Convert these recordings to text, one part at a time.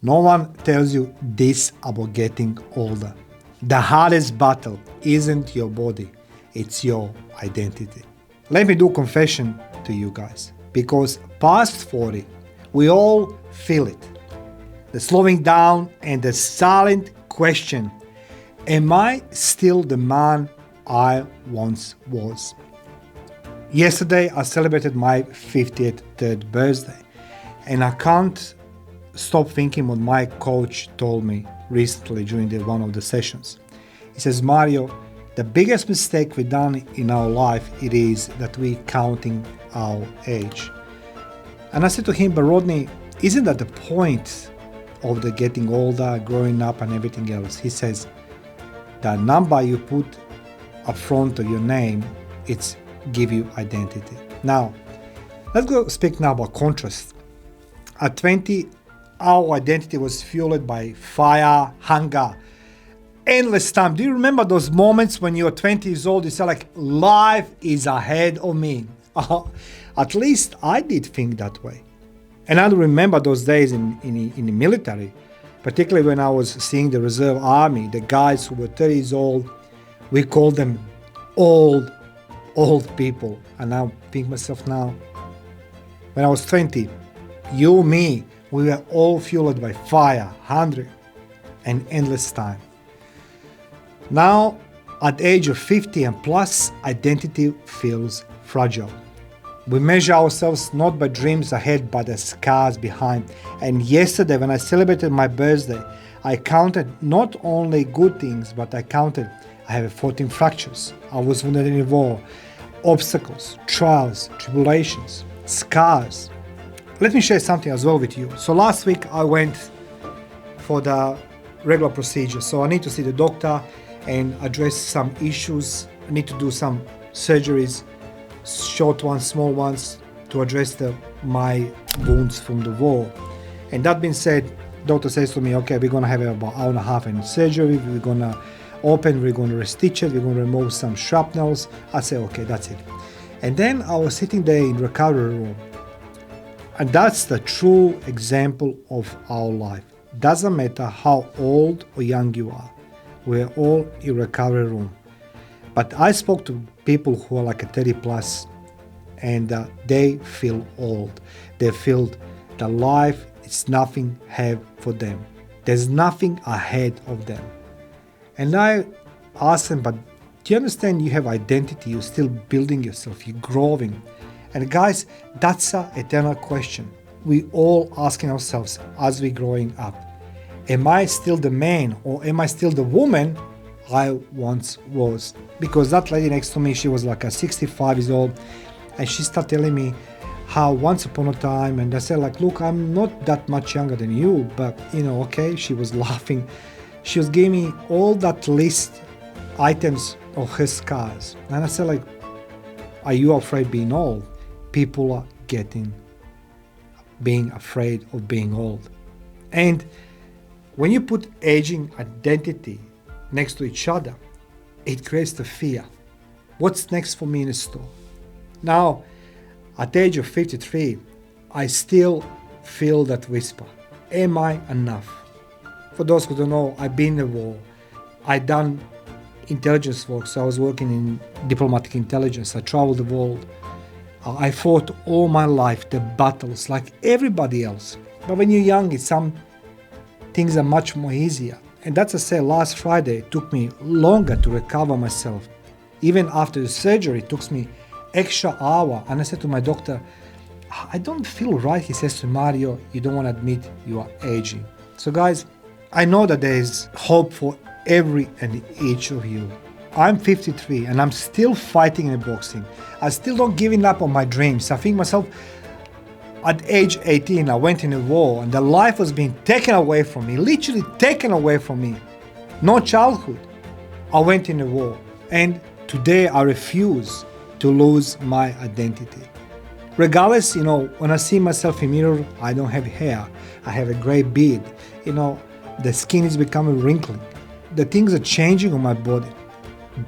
No one tells you this about getting older. The hardest battle isn't your body, it's your identity. Let me do confession to you guys, because past 40, we all feel it. The slowing down and the silent question, am I still the man I once was? Yesterday, I celebrated my 53rd birthday, and I can't stop thinking what my coach told me recently during one of the sessions. He says, Mario, the biggest mistake we've done in our life, it is that we're counting our age. And I said to him, but Rodney, isn't that the point of the getting older, growing up and everything else? He says, the number you put up front of your name, it's give you identity. Now, let's go speak now about contrast. At 20, our identity was fueled by fire, hunger, endless time. Do you remember those moments when you're 20 years old, you say like, life is ahead of me? At least I did think that way. And I remember those days in the military, particularly when I was seeing the reserve army, the guys who were 30 years old, we called them old people. And I think myself now, when I was 20, you, me, we were all fueled by fire, hunger, and endless time. Now, at the age of 50 and plus, identity feels fragile. We measure ourselves not by dreams ahead, but the scars behind. And yesterday, when I celebrated my birthday, I counted not only good things, but I have 14 fractures. I was wounded in a war, obstacles, trials, tribulations, scars. Let me share something as well with you. So last week I went for the regular procedure. So I need to see the doctor and address some issues. I need to do some surgeries, short ones, small ones, to address my wounds from the war. And that being said, doctor says to me, okay, we're gonna have about an hour and a half in surgery. We're gonna open, we're gonna restitch it, we're gonna remove some shrapnels. I say, okay, that's it. And then I was sitting there in recovery room. And that's the true example of our life. Doesn't matter how old or young you are. We're all in recovery room. But I spoke to people who are like a 30 plus, and they feel old. They feel the life is nothing have for them. There's nothing ahead of them. And I asked them, but do you understand you have identity? You're still building yourself. You're growing. And guys, that's an eternal question. We all asking ourselves as we're growing up. Am I still the man or am I still the woman I once was? Because that lady next to me, she was like a 65 years old, and she started telling me how once upon a time, and I said like, look, I'm not that much younger than you, but okay, she was laughing. She was giving me all that list items of her scars. And I said like, are you afraid being old? People are being afraid of being old. And when you put aging identity next to each other, it creates the fear. What's next for me in the store? Now, at the age of 53, I still feel that whisper. Am I enough? For those who don't know, I've been in the war. I done intelligence work, so I was working in diplomatic intelligence. I traveled the world. I fought all my life the battles like everybody else. But when you're young, some things are much more easier. And that's I say last Friday, it took me longer to recover myself. Even after the surgery, it took me extra hour. And I said to my doctor, I don't feel right. He says to Mario, you don't want to admit you are aging. So guys, I know that there is hope for every and each of you. I'm 53 and I'm still fighting in boxing. I still don't giving up on my dreams. I think myself, at age 18, I went in a war and the life was being taken away from me, literally taken away from me. No childhood. I went in a war and today I refuse to lose my identity. Regardless, when I see myself in the mirror, I don't have hair. I have a gray beard. The skin is becoming wrinkly. The things are changing on my body.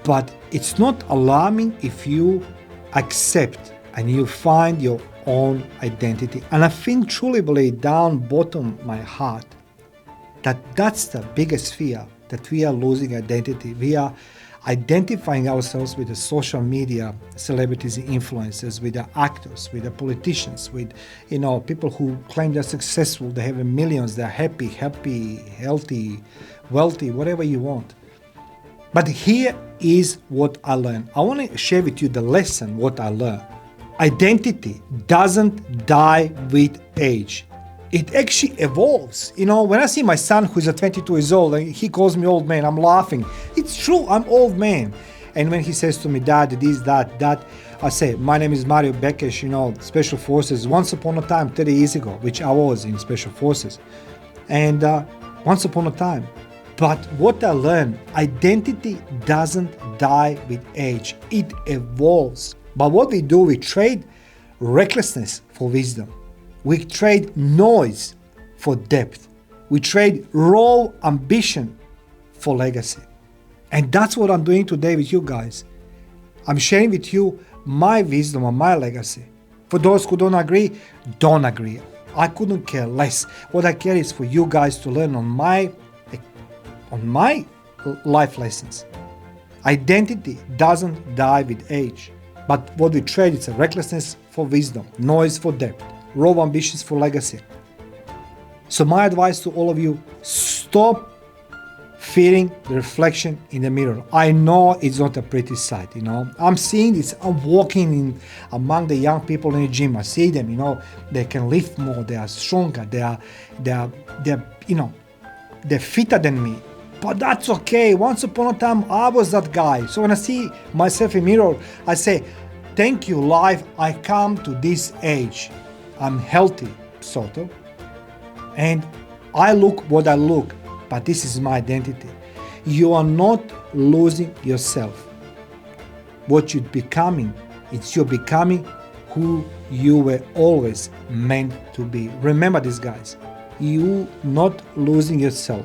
But it's not alarming if you accept and you find your own identity. And I think truly believe down bottom of my heart, That's the biggest fear, that we are losing identity. We are identifying ourselves with the social media, celebrities and influencers, with the actors, with the politicians, with people who claim they're successful, they have millions, they're happy, healthy, wealthy, whatever you want. But here is what I learned. I want to share with you the lesson, what I learned. Identity doesn't die with age. It actually evolves. When I see my son who's 22 years old, and he calls me old man, I'm laughing. It's true, I'm old man. And when he says to me, Dad, this, that, I say, my name is mariobekes, Special Forces. Once upon a time, 30 years ago, which I was in Special Forces. And once upon a time. But what I learned, identity doesn't die with age. It evolves. But what we do, we trade recklessness for wisdom. We trade noise for depth. We trade raw ambition for legacy. And that's what I'm doing today with you guys. I'm sharing with you my wisdom and my legacy. For those who don't agree, don't agree. I couldn't care less. What I care is for you guys to learn on my life lessons. Identity doesn't die with age. But what we trade is a recklessness for wisdom, noise for depth, raw ambitions for legacy. So my advice to all of you, stop fearing the reflection in the mirror. I know it's not a pretty sight, I'm seeing this. I'm walking among the young people in the gym. I see them, they can lift more, they are stronger, they're fitter than me. But that's okay. Once upon a time, I was that guy. So when I see myself in the mirror, I say, thank you, life. I come to this age. I'm healthy, sort of. And I look what I look, but this is my identity. You are not losing yourself. What you're becoming, it's you're becoming who you were always meant to be. Remember this, guys. You not losing yourself.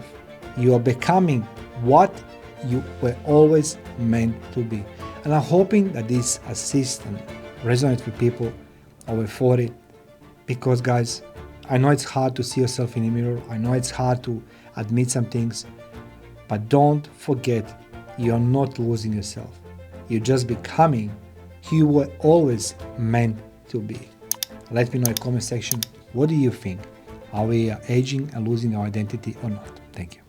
You are becoming what you were always meant to be. And I'm hoping that this assists and resonates with people over 40. Because guys, I know it's hard to see yourself in the mirror. I know it's hard to admit some things. But don't forget, you're not losing yourself. You're just becoming who you were always meant to be. Let me know in the comment section, what do you think? Are we aging and losing our identity or not? Thank you.